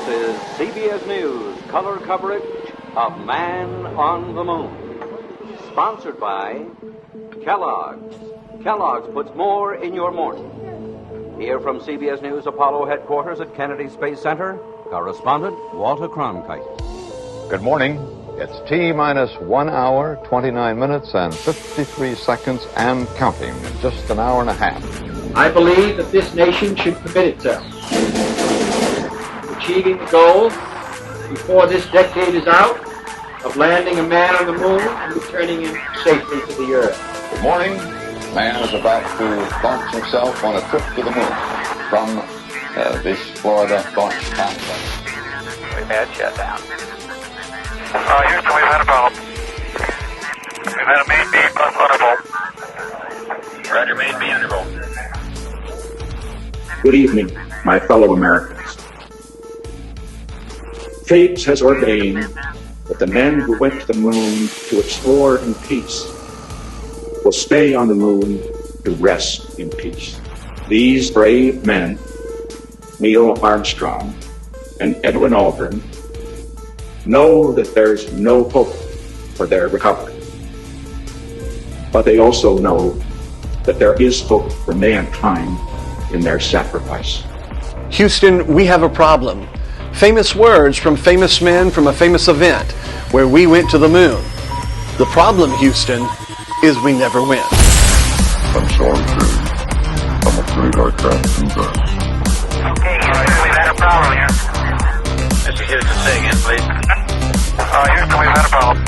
is CBS News color coverage of Man on the Moon. Sponsored by Kellogg's. Kellogg's puts more in your morning. Here from CBS News Apollo headquarters at Kennedy Space Center, correspondent Walter Cronkite. Good morning. It's T-minus 1 hour, 29 minutes, and 53 seconds, and counting in just an hour and a half. I believe that this nation should commit itself to achieving the goal before this decade is out of landing a man on the moon and returning him safely to the earth. Good morning. Man is about to launch himself on a trip to the moon from this Florida launch complex. We've had shutdown. Houston, we've had a problem. We've had a main beam plus undervolt. Roger, main beam undervolt. Good evening, my fellow Americans. Fate has ordained that the men who went to the moon to explore in peace will stay on the moon to rest in peace. These brave men, Neil Armstrong and Edwin Aldrin, know that there's no hope for their recovery. But they also know that there is hope for mankind in their sacrifice. Houston, we have a problem. Famous words from famous men from a famous event where we went to the moon. The problem, Houston, is we never went. I'm sorry, Dave. I'm afraid I can't do that. Okay, Houston, we've had a problem here. Mr. Houston, say again, please. Houston, we've had a problem.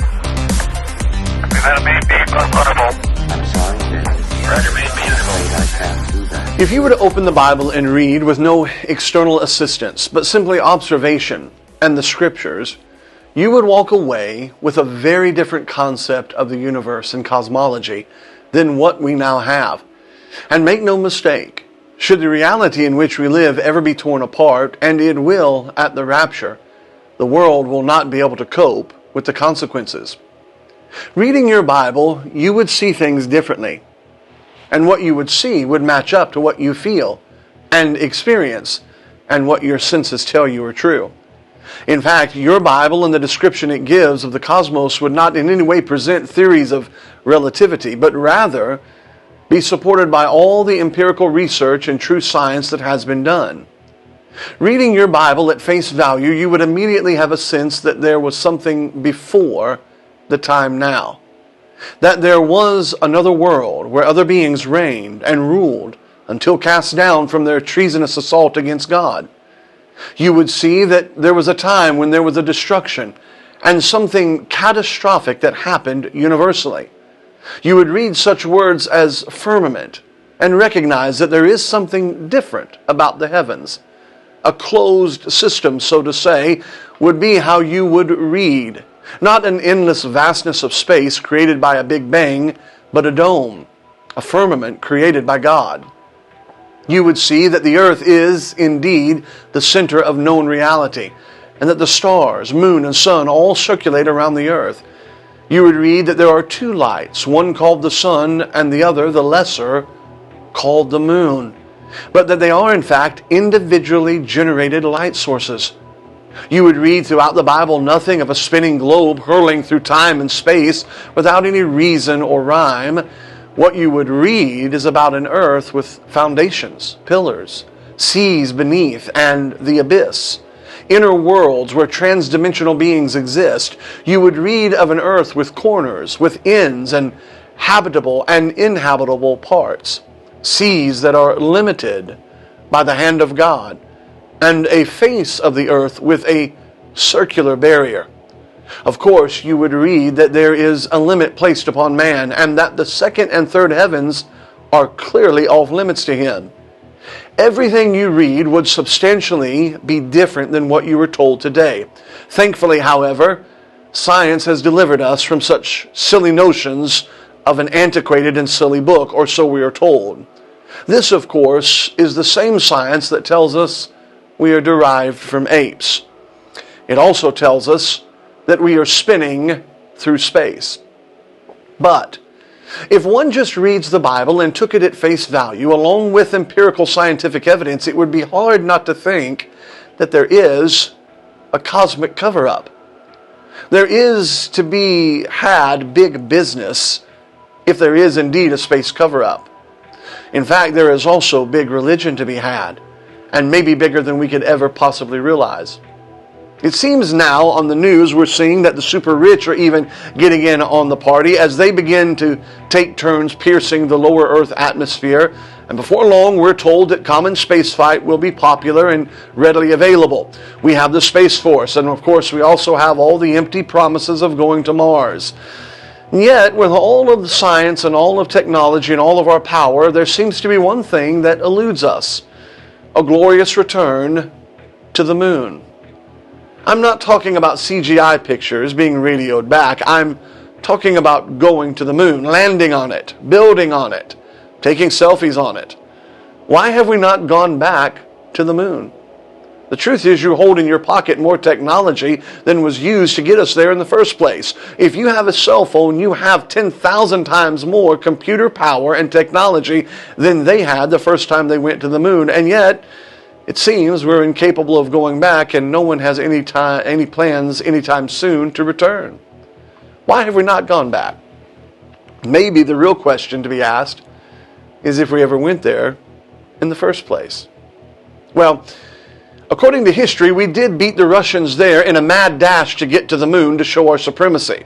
We've had a main beam plus undervolt. I'm sorry, Dave. Roger, main beam undervolt. I can't do that. If you were to open the Bible and read with no external assistance, but simply observation and the scriptures, you would walk away with a very different concept of the universe and cosmology than what we now have. And make no mistake, should the reality in which we live ever be torn apart, and it will at the rapture, the world will not be able to cope with the consequences. Reading your Bible, you would see things differently. And what you would see would match up to what you feel and experience and what your senses tell you are true. In fact, your Bible and the description it gives of the cosmos would not in any way present theories of relativity, but rather be supported by all the empirical research and true science that has been done. Reading your Bible at face value, you would immediately have a sense that there was something before the time now. That there was another world where other beings reigned and ruled until cast down from their treasonous assault against God. You would see that there was a time when there was a destruction and something catastrophic that happened universally. You would read such words as firmament and recognize that there is something different about the heavens. A closed system, so to say, would be how you would read. Not an endless vastness of space created by a big bang, but a dome, a firmament created by God. You would see that the earth is indeed the center of known reality, and that the stars, moon, and sun all circulate around the earth. You would read that there are two lights, one called the sun and the other, the lesser, called the moon, but that they are in fact individually generated light sources. You would read throughout the Bible nothing of a spinning globe hurling through time and space without any reason or rhyme. What you would read is about an earth with foundations, pillars, seas beneath, and the abyss. Inner worlds where transdimensional beings exist. You would read of an earth with corners, with ends, and habitable and inhabitable parts. Seas that are limited by the hand of God, and a face of the earth with a circular barrier. Of course, you would read that there is a limit placed upon man, and that the second and third heavens are clearly off limits to him. Everything you read would substantially be different than what you were told today. Thankfully, however, science has delivered us from such silly notions of an antiquated and silly book, or so we are told. This, of course, is the same science that tells us we are derived from apes. It also tells us that we are spinning through space. But if one just reads the Bible and took it at face value, along with empirical scientific evidence, it would be hard not to think that there is a cosmic cover-up. There is to be had big business if there is indeed a space cover-up. In fact, there is also big religion to be had, and maybe bigger than we could ever possibly realize. It seems now on the news we're seeing that the super rich are even getting in on the party as they begin to take turns piercing the lower Earth atmosphere. And before long, we're told that common spaceflight will be popular and readily available. We have the Space Force, and of course we also have all the empty promises of going to Mars. And yet, with all of the science and all of technology and all of our power, there seems to be one thing that eludes us: a glorious return to the moon. I'm not talking about CGI pictures being radioed back. I'm talking about going to the moon, landing on it, building on it, taking selfies on it. Why have we not gone back to the moon? The truth is, you hold in your pocket more technology than was used to get us there in the first place. If you have a cell phone, you have 10,000 times more computer power and technology than they had the first time they went to the moon. And yet, it seems we're incapable of going back, and no one has any plans anytime soon to return. Why have we not gone back? Maybe the real question to be asked is if we ever went there in the first place. Well, according to history, we did beat the Russians there in a mad dash to get to the moon to show our supremacy.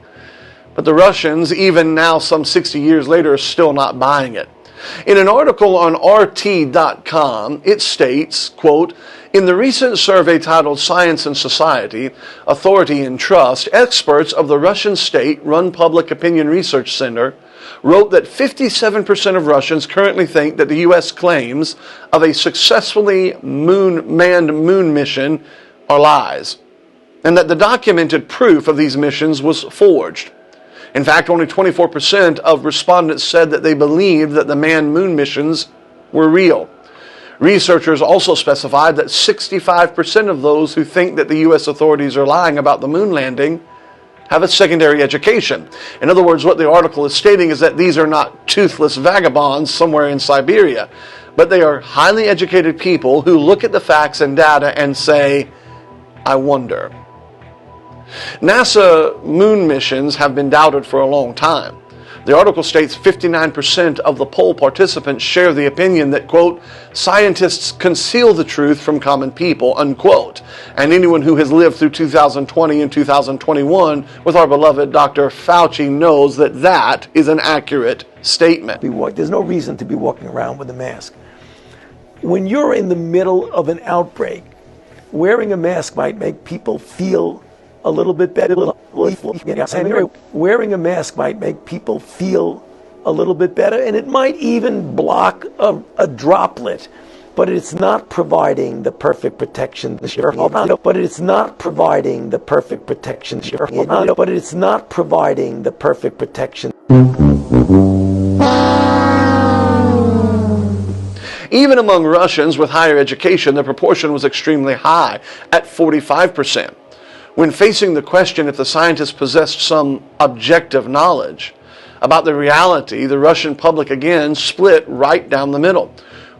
But the Russians, even now some 60 years later, are still not buying it. In an article on RT.com, it states, quote, "In the recent survey titled Science and Society, Authority and Trust, experts of the Russian state-run Public Opinion Research Center wrote that 57% of Russians currently think that the U.S. claims of a successfully manned moon mission are lies, and that the documented proof of these missions was forged. In fact, only 24% of respondents said that they believed that the manned moon missions were real. Researchers also specified that 65% of those who think that the U.S. authorities are lying about the moon landing have a secondary education." In other words, what the article is stating is that these are not toothless vagabonds somewhere in Siberia, but they are highly educated people who look at the facts and data and say, "I wonder." NASA moon missions have been doubted for a long time. The article states 59% of the poll participants share the opinion that, quote, "scientists conceal the truth from common people," unquote. And anyone who has lived through 2020 and 2021 with our beloved Dr. Fauci knows that that is an accurate statement. There's no reason to be walking around with a mask. When you're in the middle of an outbreak, wearing a mask might make people feel a little bit better. Wearing a mask might make people feel a little bit better, and it might even block a droplet, but it's not providing the perfect protection. But it's not providing the perfect protection. But it's not providing the perfect protection. Even among Russians with higher education, the proportion was extremely high, at 45%. When facing the question if the scientists possessed some objective knowledge about the reality, the Russian public again split right down the middle.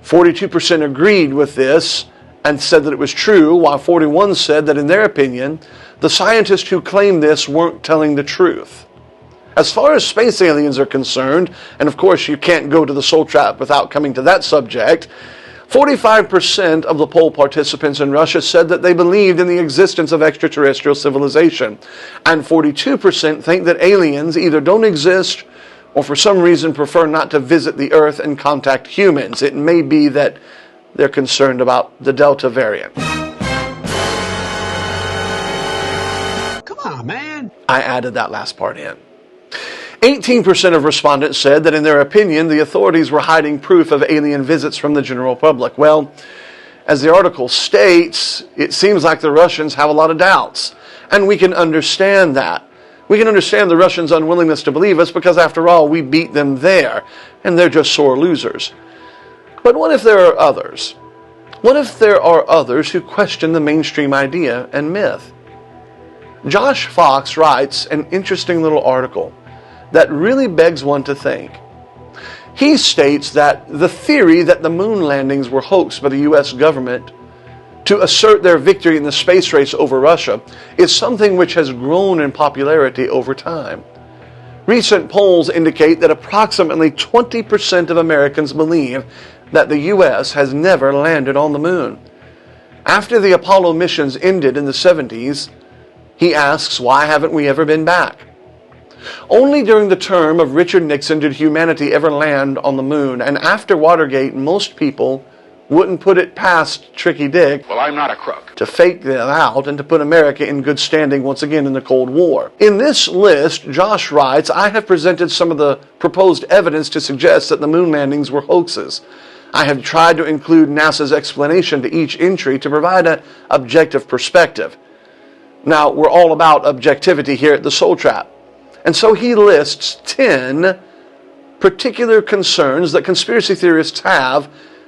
42% agreed with this and said that it was true, while 41% said that in their opinion, the scientists who claimed this weren't telling the truth. As far as space aliens are concerned, and of course you can't go to the soul trap without coming to that subject, 45% of the poll participants in Russia said that they believed in the existence of extraterrestrial civilization, and 42% think that aliens either don't exist or for some reason prefer not to visit the Earth and contact humans. It may be that they're concerned about the Delta variant. Come on, man. I added that last part in. 18% of respondents said that in their opinion, the authorities were hiding proof of alien visits from the general public. Well, as the article states, it seems like the Russians have a lot of doubts. And we can understand that. We can understand the Russians' unwillingness to believe us because, after all, we beat them there. And they're just sore losers. But what if there are others? What if there are others who question the mainstream idea and myth? Josh Fox writes an interesting little article that really begs one to think. He states that the theory that the moon landings were hoaxed by the U.S. government to assert their victory in the space race over Russia is something which has grown in popularity over time. Recent polls indicate that approximately 20% of Americans believe that the U.S. has never landed on the moon. After the Apollo missions ended in the 70s, he asks, why haven't we ever been back? Only during the term of Richard Nixon did humanity ever land on the moon, and after Watergate, most people wouldn't put it past Tricky Dick, Well, I'm not a crook. to fake them out and to put America in good standing once again in the Cold War. In this list, Josh writes, I have presented some of the proposed evidence to suggest that the moon landings were hoaxes. I have tried to include NASA's explanation to each entry to provide an objective perspective. Now, we're all about objectivity here at the Soul Trap. And so he lists 10 particular concerns that conspiracy theorists have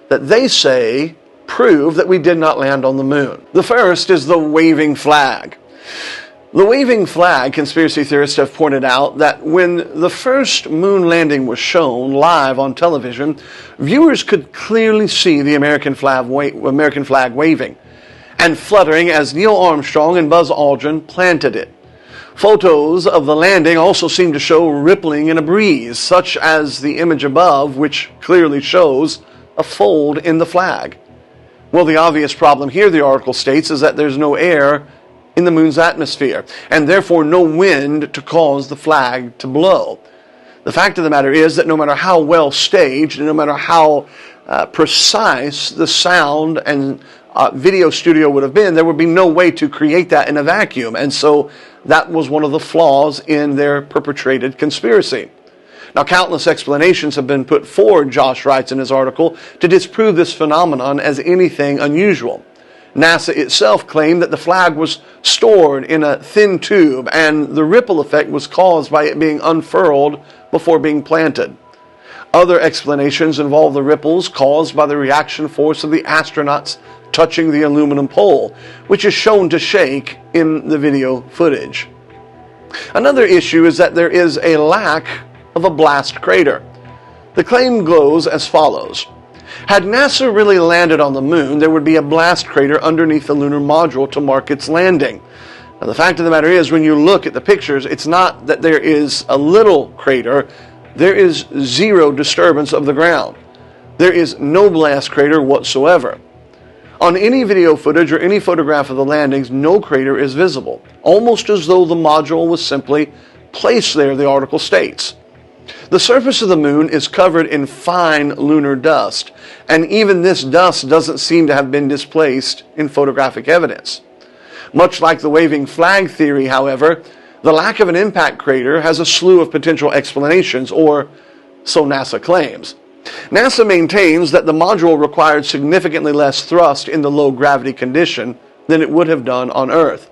that they say prove that we did not land on the moon. The first is the waving flag. The waving flag, conspiracy theorists have pointed out that when the first moon landing was shown live on television, viewers could clearly see the American flag waving and fluttering as Neil Armstrong and Buzz Aldrin planted it. Photos of the landing also seem to show rippling in a breeze, such as the image above, which clearly shows a fold in the flag. Well, the obvious problem here, the article states, is that there's no air in the moon's atmosphere, and therefore no wind to cause the flag to blow. The fact of the matter is that no matter how well staged, and no matter how precise the sound and video studio would have been, there would be no way to create that in a vacuum. And so that was one of the flaws in their perpetrated conspiracy. Now, countless explanations have been put forward, Josh writes in his article, to disprove this phenomenon as anything unusual. NASA itself claimed that the flag was stored in a thin tube and the ripple effect was caused by it being unfurled before being planted. Other explanations involve the ripples caused by the reaction force of the astronauts touching the aluminum pole, which is shown to shake in the video footage. Another issue is that there is a lack of a blast crater. The claim goes as follows. Had NASA really landed on the moon, there would be a blast crater underneath the lunar module to mark its landing. Now, the fact of the matter is, when you look at the pictures, it's not that there is a little crater. There is zero disturbance of the ground. There is no blast crater whatsoever. On any video footage or any photograph of the landings, no crater is visible, almost as though the module was simply placed there, the article states. The surface of the moon is covered in fine lunar dust, and even this dust doesn't seem to have been displaced in photographic evidence. Much like the waving flag theory, however, the lack of an impact crater has a slew of potential explanations, or so NASA claims. NASA maintains that the module required significantly less thrust in the low gravity condition than it would have done on Earth.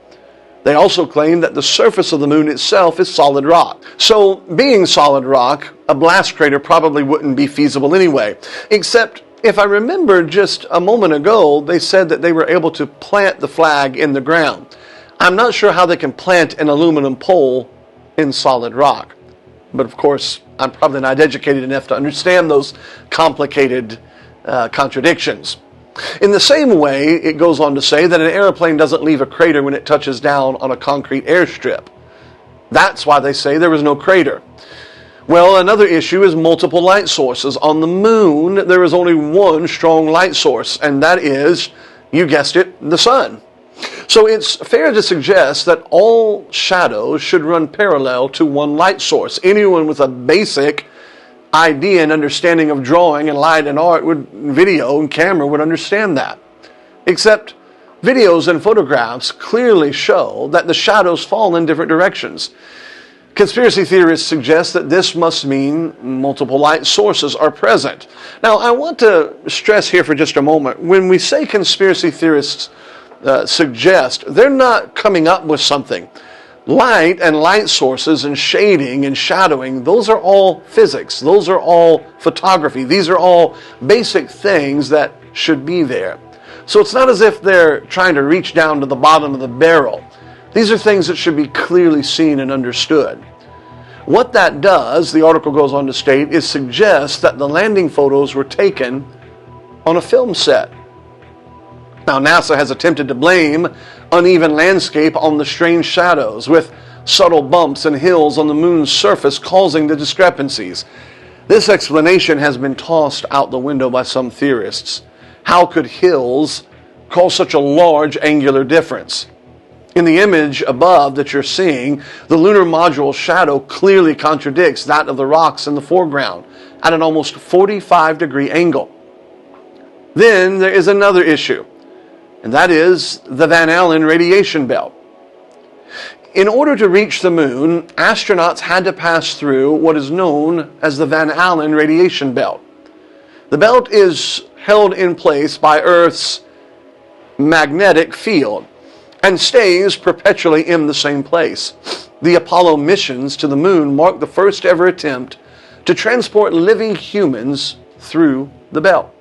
They also claim that the surface of the moon itself is solid rock. So, being solid rock, a blast crater probably wouldn't be feasible anyway. Except, if I remember just a moment ago, they said that they were able to plant the flag in the ground. I'm not sure how they can plant an aluminum pole in solid rock. But of course, I'm probably not educated enough to understand those complicated contradictions. In the same way, it goes on to say that an airplane doesn't leave a crater when it touches down on a concrete airstrip. That's why they say there was no crater. Well, another issue is multiple light sources. On the moon, there is only one strong light source, and that is, you guessed it, the sun. So it's fair to suggest that all shadows should run parallel to one light source. Anyone with a basic idea and understanding of drawing and light and art, video and camera would understand that. Except videos and photographs clearly show that the shadows fall in different directions. Conspiracy theorists suggest that this must mean multiple light sources are present. Now, I want to stress here for just a moment, when we say conspiracy theorists suggest, they're not coming up with something. Light and light sources and shading and shadowing, those are all physics. Those are all photography. These are all basic things that should be there. So it's not as if they're trying to reach down to the bottom of the barrel. These are things that should be clearly seen and understood. What that does, the article goes on to state, is suggest that the landing photos were taken on a film set. Now, NASA has attempted to blame uneven landscape on the strange shadows, with subtle bumps and hills on the moon's surface causing the discrepancies. This explanation has been tossed out the window by some theorists. How could hills cause such a large angular difference? In the image above that you're seeing, the lunar module's shadow clearly contradicts that of the rocks in the foreground at an almost 45-degree angle. Then there is another issue, and that is the Van Allen radiation belt. In order to reach the moon, astronauts had to pass through what is known as the Van Allen radiation belt. The belt is held in place by Earth's magnetic field and stays perpetually in the same place. The Apollo missions to the moon marked the first ever attempt to transport living humans through the belt.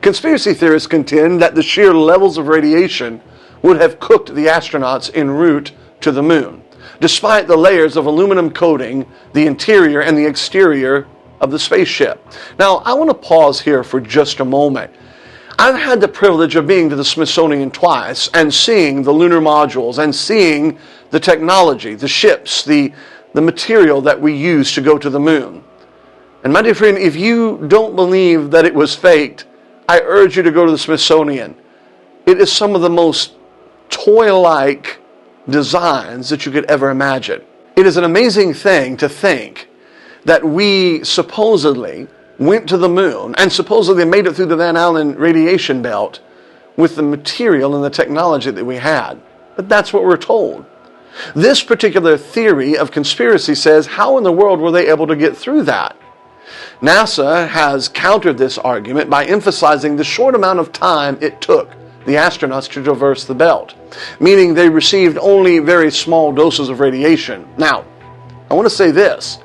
Conspiracy theorists contend that the sheer levels of radiation would have cooked the astronauts en route to the moon, despite the layers of aluminum coating the interior and the exterior of the spaceship. Now, I want to pause here for just a moment. I've had the privilege of being to the Smithsonian twice and seeing the lunar modules and seeing the technology, the ships, the material that we use to go to the moon. And my dear friend, if you don't believe that it was faked, I urge you to go to the Smithsonian. It is some of the most toy-like designs that you could ever imagine. It is an amazing thing to think that we supposedly went to the moon and supposedly made it through the Van Allen radiation belt with the material and the technology that we had. But that's what we're told. This particular theory of conspiracy says, how in the world were they able to get through that? NASA has countered this argument by emphasizing the short amount of time it took the astronauts to traverse the belt, meaning they received only very small doses of radiation. Now, I want to say this.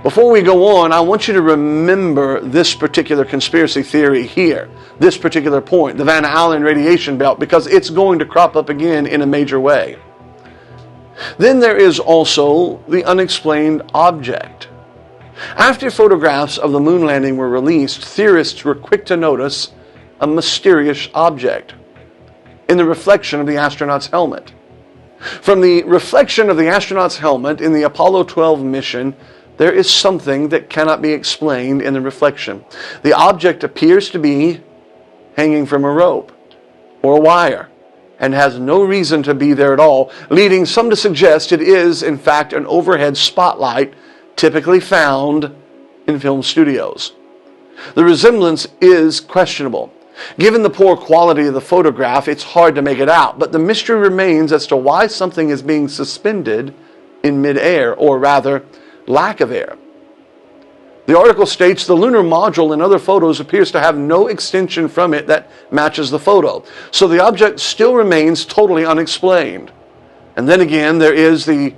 Before we go on, I want you to remember this particular conspiracy theory here, this particular point, the Van Allen radiation belt, because it's going to crop up again in a major way. Then there is also the unexplained object. After photographs of the moon landing were released, theorists were quick to notice a mysterious object in the reflection of the astronaut's helmet. From the reflection of the astronaut's helmet in the Apollo 12 mission, there is something that cannot be explained in the reflection. The object appears to be hanging from a rope or a wire and has no reason to be there at all, leading some to suggest it is, in fact, an overhead spotlight typically found in film studios. The resemblance is questionable. Given the poor quality of the photograph, it's hard to make it out, but the mystery remains as to why something is being suspended in midair, or rather, lack of air. The article states the lunar module in other photos appears to have no extension from it that matches the photo, so the object still remains totally unexplained. And then again, there is the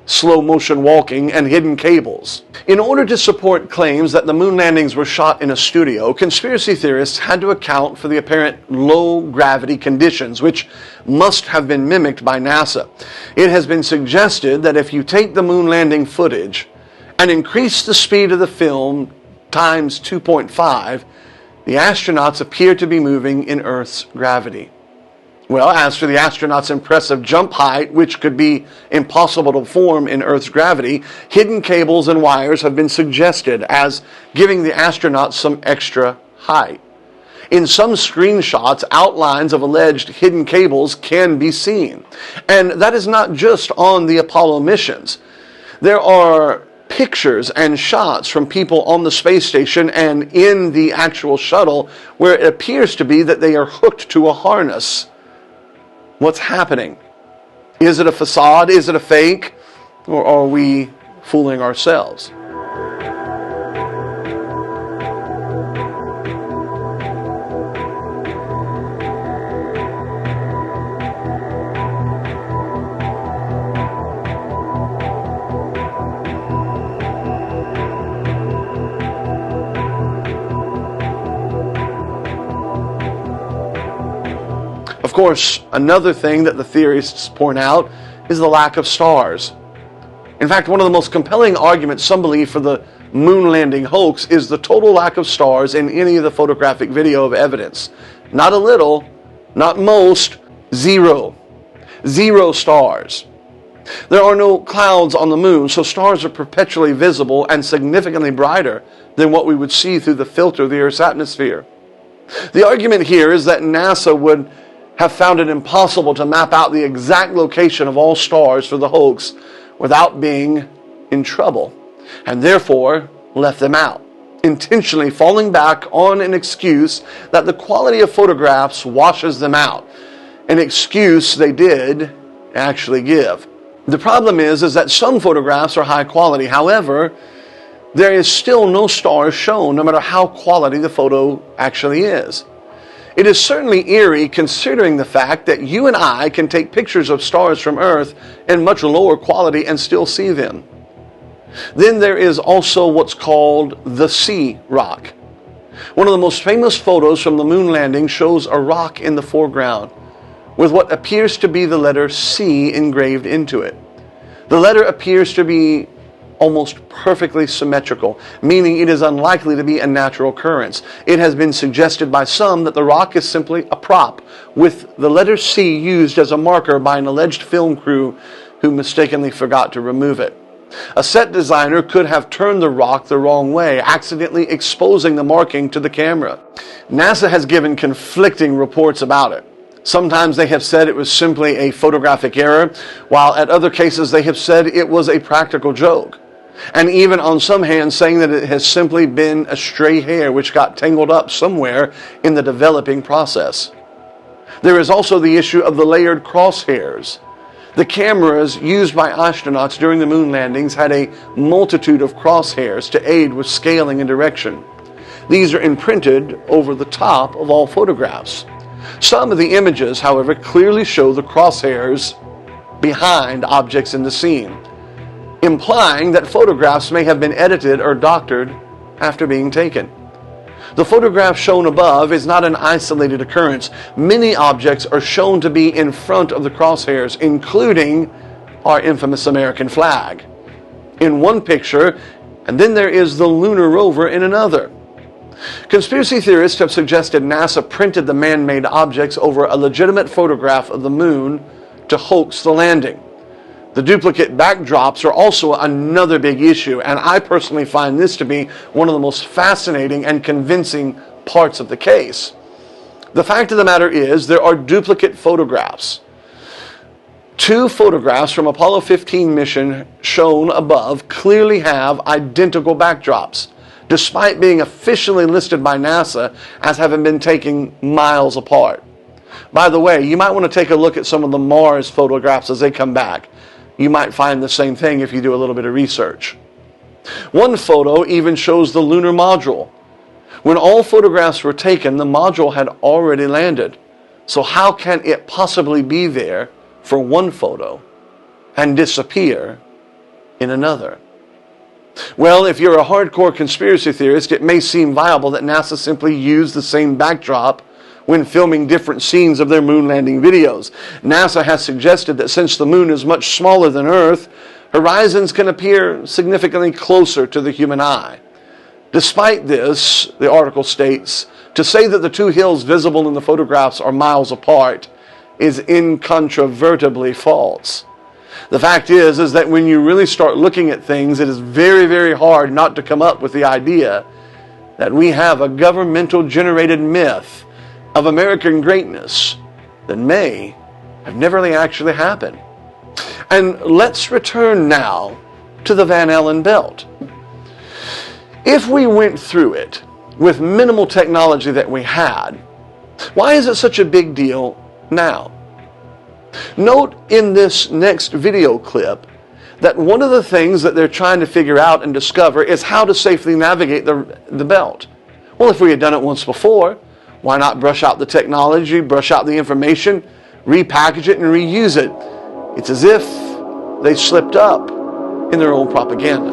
slow motion walking and hidden cables. In order to support claims that the moon landings were shot in a studio, conspiracy theorists had to account for the apparent low gravity conditions, which must have been mimicked by NASA. It has been suggested that if you take the moon landing footage and increase the speed of the film times 2.5, the astronauts appear to be moving in Earth's gravity. Well, as for the astronauts' impressive jump height, which could be impossible to form in Earth's gravity, hidden cables and wires have been suggested as giving the astronauts some extra height. In some screenshots, outlines of alleged hidden cables can be seen. And that is not just on the Apollo missions. There are pictures and shots from people on the space station and in the actual shuttle where it appears to be that they are hooked to a harness. What's happening? Is it a facade? Is it a fake? Or are we fooling ourselves? Of course, another thing that the theorists point out is the lack of stars. In fact, one of the most compelling arguments some believe for the moon landing hoax is the total lack of stars in any of the photographic video of evidence. Not a little, Not most, zero. 0 stars. There are no clouds on the moon, so stars are perpetually visible and significantly brighter than what we would see through the filter of the Earth's atmosphere. The argument here is that NASA would have found it impossible to map out the exact location of all stars for the hoax without being in trouble, and therefore left them out, intentionally falling back on an excuse that the quality of photographs washes them out, an excuse they did actually give. The problem is that some photographs are high quality. However, there is still no stars shown, no matter how quality the photo actually is. It is certainly eerie considering the fact that you and I can take pictures of stars from Earth in much lower quality and still see them. Then there is also what's called the C rock. One of the most famous photos from the moon landing shows a rock in the foreground with what appears to be the letter C engraved into it. The letter appears to be almost perfectly symmetrical, meaning it is unlikely to be a natural occurrence. It has been suggested by some that the rock is simply a prop, with the letter C used as a marker by an alleged film crew who mistakenly forgot to remove it. A set designer could have turned the rock the wrong way, accidentally exposing the marking to the camera. NASA has given conflicting reports about it. Sometimes they have said it was simply a photographic error, while at other cases they have said it was a practical joke. And even on some hands saying that it has simply been a stray hair which got tangled up somewhere in the developing process. There is also the issue of the layered crosshairs. The cameras used by astronauts during the moon landings had a multitude of crosshairs to aid with scaling and direction. These are imprinted over the top of all photographs. Some of the images, however, clearly show the crosshairs behind objects in the scene, implying that photographs may have been edited or doctored after being taken. The photograph shown above is not an isolated occurrence. Many objects are shown to be in front of the crosshairs, including our infamous American flag in one picture, and then there is the lunar rover in another. Conspiracy theorists have suggested NASA printed the man-made objects over a legitimate photograph of the moon to hoax the landing. The duplicate backdrops are also another big issue, and I personally find this to be one of the most fascinating and convincing parts of the case. The fact of the matter is, there are duplicate photographs. 2 photographs from Apollo 15 mission shown above clearly have identical backdrops, despite being officially listed by NASA as having been taken miles apart. By the way, you might want to take a look at some of the Mars photographs as they come back. You might find the same thing if you do a little bit of research. One photo even shows the lunar module. When all photographs were taken, the module had already landed. So how can it possibly be there for one photo and disappear in another? Well, if you're a hardcore conspiracy theorist, it may seem viable that NASA simply used the same backdrop when filming different scenes of their moon landing videos. NASA has suggested that since the moon is much smaller than Earth, horizons can appear significantly closer to the human eye. Despite this, the article states, to say that the 2 hills visible in the photographs are miles apart is incontrovertibly false. The fact is that when you really start looking at things, it is very, very hard not to come up with the idea that we have a governmental generated myth of American greatness that may have never really actually happened. And let's return now to the Van Allen belt. If we went through it with minimal technology that we had, why is it such a big deal now? Note in this next video clip that one of the things that they're trying to figure out and discover is how to safely navigate the belt. Well, if we had done it once before, why not brush out the technology, brush out the information, repackage it, and reuse it? It's as if they slipped up in their own propaganda.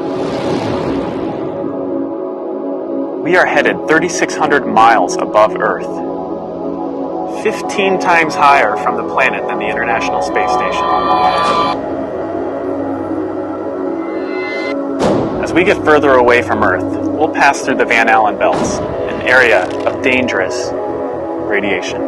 We are headed 3,600 miles above Earth, 15 times higher from the planet than the International Space Station. As we get further away from Earth, we'll pass through the Van Allen belts, an area of dangerous radiation.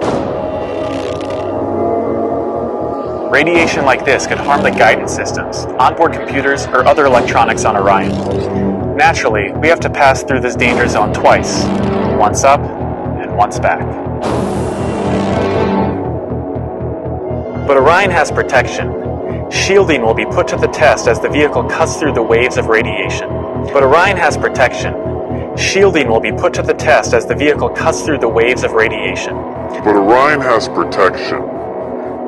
Radiation like this could harm the guidance systems, onboard computers, or other electronics on Orion. Naturally, we have to pass through this danger zone twice, once up and once back. But Orion has protection. Shielding will be put to the test as the vehicle cuts through the waves of radiation. But Orion has protection. Shielding will be put to the test as the vehicle cuts through the waves of radiation. But Orion has protection.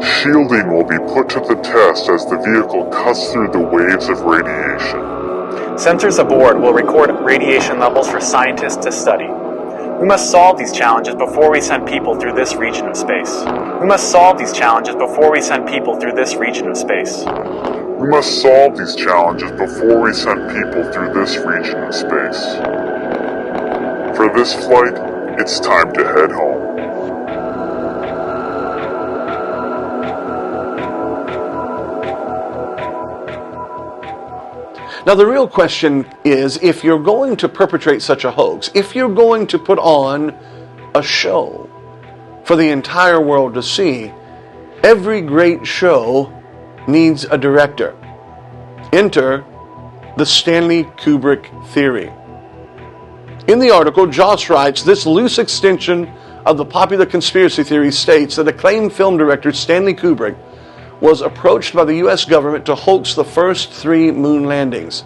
Shielding will be put to the test as the vehicle cuts through the waves of radiation. Sensors aboard will record radiation levels for scientists to study. We must solve these challenges before we send people through this region of space. We must solve these challenges before we send people through this region of space. We must solve these challenges before we send people through this region of space. For this flight, it's time to head home. Now, the real question is, if you're going to perpetrate such a hoax, if you're going to put on a show for the entire world to see, every great show needs a director. Enter the Stanley Kubrick theory. In the article, Josh writes, this loose extension of the popular conspiracy theory states that acclaimed film director Stanley Kubrick was approached by the U.S. government to hoax the first 3 moon landings.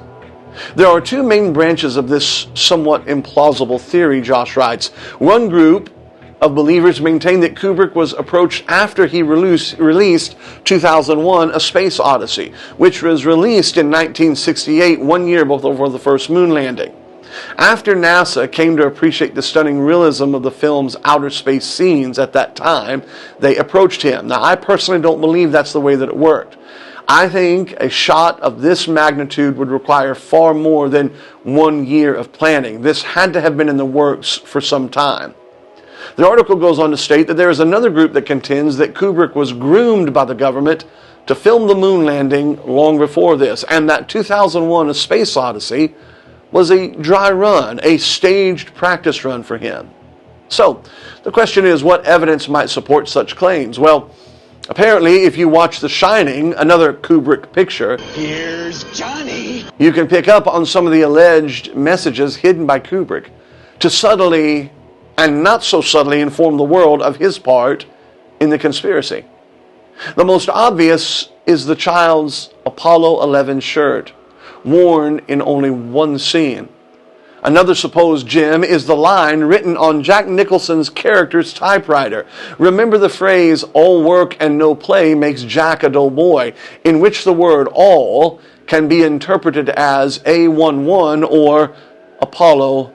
There are 2 main branches of this somewhat implausible theory, Josh writes. One group of believers maintain that Kubrick was approached after he released 2001: A Space Odyssey, which was released in 1968, 1 year before the first moon landing. After NASA came to appreciate the stunning realism of the film's outer space scenes at that time, they approached him. Now, I personally don't believe that's the way that it worked. I think a shot of this magnitude would require far more than 1 year of planning. This had to have been in the works for some time. The article goes on to state that there is another group that contends that Kubrick was groomed by the government to film the moon landing long before this, and that 2001: A Space Odyssey was a dry run, a staged practice run for him. So, the question is, what evidence might support such claims? Well, apparently, if you watch The Shining, another Kubrick picture, Here's Johnny. you can pick up on some of the alleged messages hidden by Kubrick to subtly and not so subtly inform the world of his part in the conspiracy. The most obvious is the child's Apollo 11 shirt, worn in only one scene. Another supposed gem is the line written on Jack Nicholson's character's typewriter. Remember the phrase, all work and no play makes Jack a dull boy, in which the word all can be interpreted as A11 or Apollo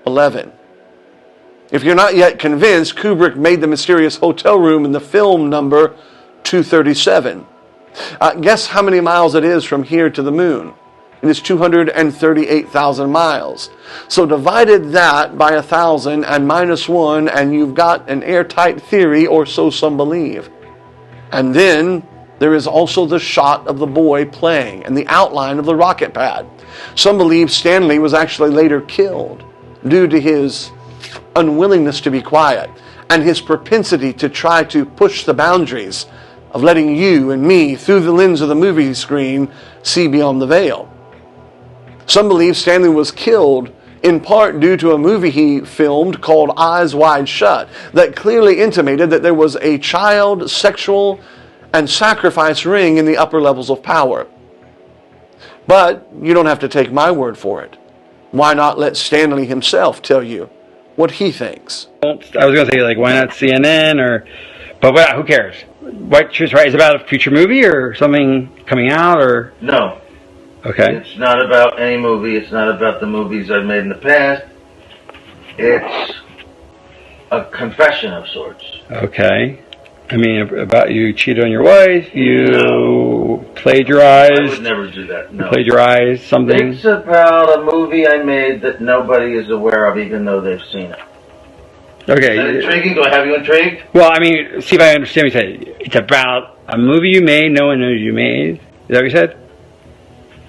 11. If you're not yet convinced, Kubrick made the mysterious hotel room in the film number 237. Guess how many miles it is from here to the moon? It is 238,000 miles. So divided that by 1,000 and minus 1, and you've got an airtight theory, or so some believe. And then there is also the shot of the boy playing and the outline of the rocket pad. Some believe Stanley was actually later killed due to his unwillingness to be quiet and his propensity to try to push the boundaries of letting you and me, through the lens of the movie screen, see beyond the veil. Some believe Stanley was killed in part due to a movie he filmed called Eyes Wide Shut that clearly intimated that there was a child sexual and sacrifice ring in the upper levels of power. But you don't have to take my word for it. Why not let Stanley himself tell you what he thinks? I was going to say, like, why not CNN or... But who cares? What Truth Right is about a future movie or something coming out or... No. Okay. It's not about any movie. It's not about the movies I've made in the past. It's a confession of sorts. Okay. I mean, about you cheated on your wife, you plagiarized. I would never do that, no. Plagiarized something. It's about a movie I made that nobody is aware of, even though they've seen it. Okay. Is that intriguing? Do I have you intrigued? Well, I mean, see if I understand what you said. It's about a movie you made, no one knows you made. Is that what you said?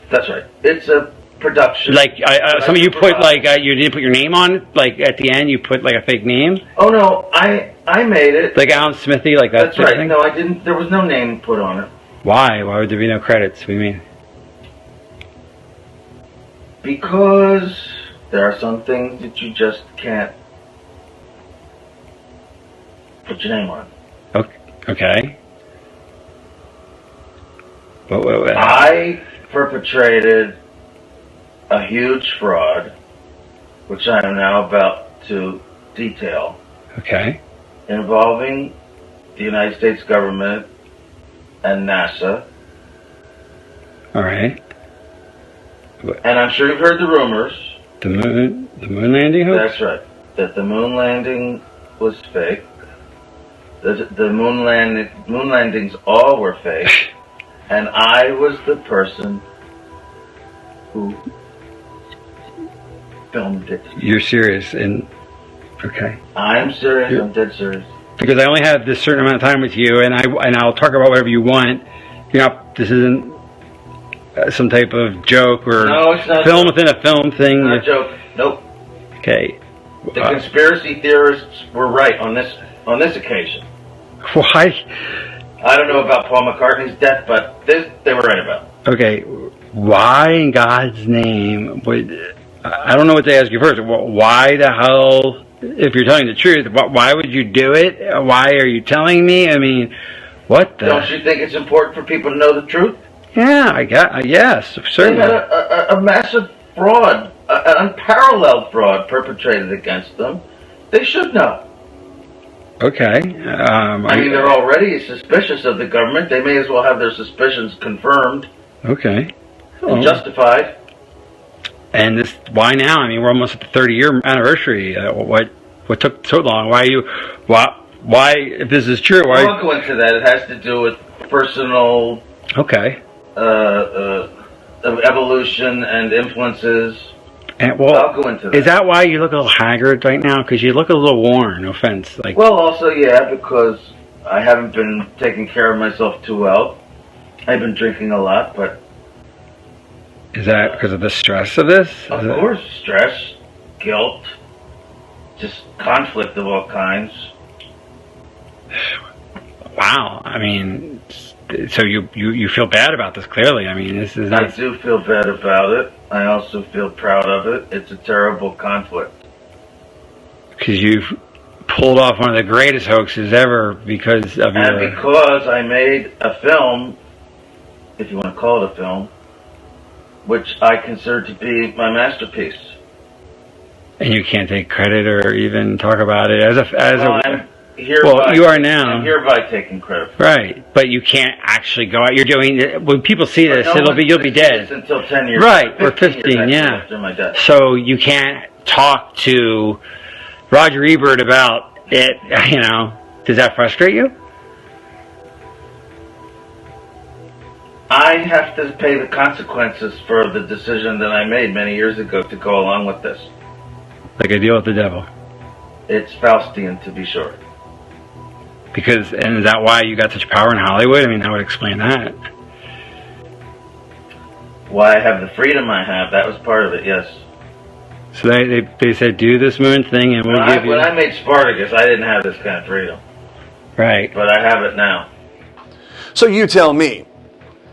That's right. It's a production. Like some of you put you didn't put your name on it. Like at the end, you put like a fake name. Oh no, I made it. Like Alan Smithy, like that. That's right. Thing? No, I didn't. There was no name put on it. Why? Why would there be no credits? What do you mean? Because there are some things that you just can't put your name on. Okay. I perpetrated a huge fraud, which I am now about to detail. Okay. Involving the United States government and NASA. All right. And I'm sure you've heard the rumors. The moon landing hoax? That's right. That the moon landing was fake. The moon landings all were fake. And I was the person who filmed it. You're serious? Okay. I'm serious. I'm dead serious. Because I only have this certain amount of time with you, and I'll talk about whatever you want. This isn't some type of joke or film within a film thing. Not a joke. Nope. Okay. The conspiracy theorists were right on this occasion. Why? I don't know about Paul McCartney's death, but this they were right about. Okay. Why in God's name I don't know what to ask you first. Why the hell, if you're telling the truth, why would you do it? Why are you telling me? I mean, what the... Don't you think it's important for people to know the truth? Yeah, yes, certainly. They had a massive fraud, an unparalleled fraud perpetrated against them. They should know. Okay. They're already suspicious of the government. They may as well have their suspicions confirmed. Okay. And justified. And why now? I mean, we're almost at the 30-year anniversary. What took so long? Why, if this is true, why... I won't go into that. It has to do with personal... Okay. Evolution and influences. And, I'll go into that. Is that why you look a little haggard right now? Because you look a little worn, no offense. Well, also, yeah, because I haven't been taking care of myself too well. I've been drinking a lot, but... Is that because of the stress of this? Of course. Stress, guilt, just conflict of all kinds. Wow. I mean, so you feel bad about this, clearly. I mean, this is... I do feel bad about it. I also feel proud of it. It's a terrible conflict. Because you've pulled off one of the greatest hoaxes ever because of And because I made a film, if you want to call it a film, which I consider to be my masterpiece. And you can't take credit or even talk about it Hereby, you are now. I'm hereby taking credit. Right, but you can't actually go out. You're doing... When people see this, you'll be dead. Until 10 years. Right, or 15, yeah. After my death. So you can't talk to Roger Ebert about it, Does that frustrate you? I have to pay the consequences for the decision that I made many years ago to go along with this. Like a deal with the devil. It's Faustian, to be sure. And is that why you got such power in Hollywood? I mean, that would explain that. Why I have the freedom I have, that was part of it, yes. So they said, do this moon thing and we'll give you... When I made Spartacus, I didn't have this kind of freedom. Right. But I have it now. So you tell me,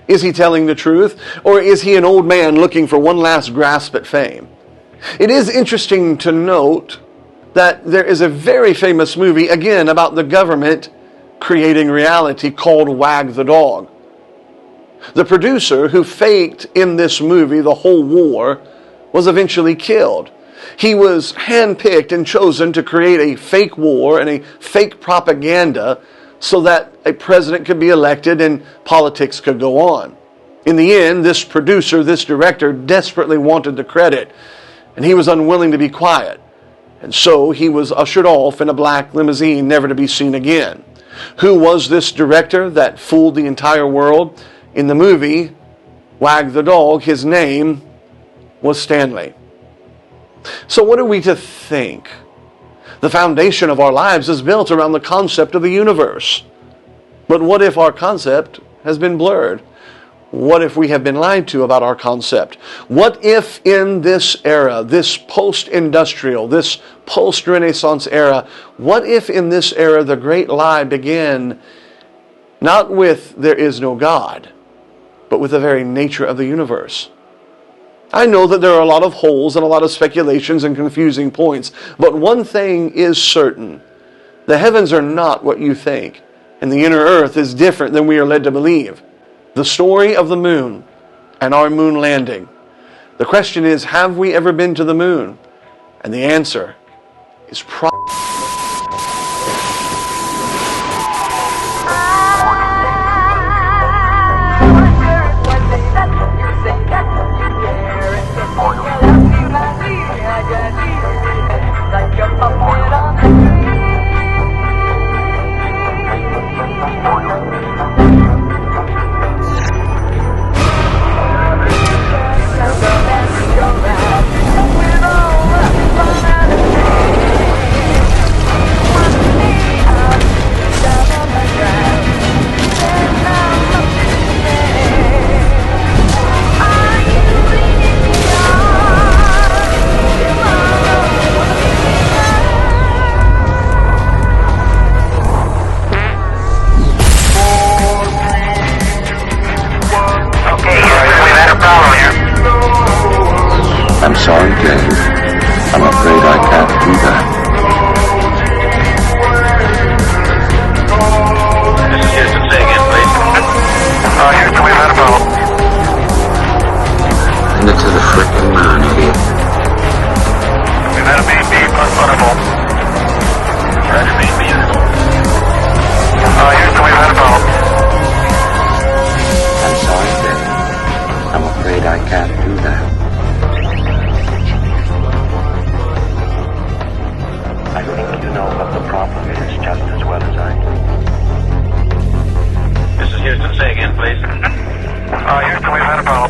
is he telling the truth, or is he an old man looking for one last grasp at fame? It is interesting to note that there is a very famous movie, again, about the government creating reality called Wag the Dog. The producer who faked in this movie the whole war was eventually killed. He was handpicked and chosen to create a fake war and a fake propaganda so that a president could be elected and politics could go on. In the end, this producer, this director, desperately wanted the credit, and he was unwilling to be quiet. And so he was ushered off in a black limousine, never to be seen again. Who was this director that fooled the entire world? In the movie, Wag the Dog, his name was Stanley. So what are we to think? The foundation of our lives is built around the concept of the universe. But what if our concept has been blurred? What if we have been lied to about our concept? What if in this era, this post-industrial, this post-Renaissance era, what if in this era the great lie began not with there is no God, but with the very nature of the universe? I know that there are a lot of holes and a lot of speculations and confusing points, but one thing is certain. The heavens are not what you think, and the inner earth is different than we are led to believe. The story of the moon and our moon landing. The question is, have we ever been to the moon? And the answer is probably. I'm sorry, Dave. I'm afraid I can't do that. This is Houston. Say again, please. Houston, we've had a problem. Send it to the frickin' moon, idiot. We've had a B&B plus butterball. Roger, B&B. Houston, we've had a problem. I'm sorry, Dave. I'm afraid I can't do that. I think you know what the problem is just as well as I do. This is Houston. Say again, please. Houston, we've had a problem.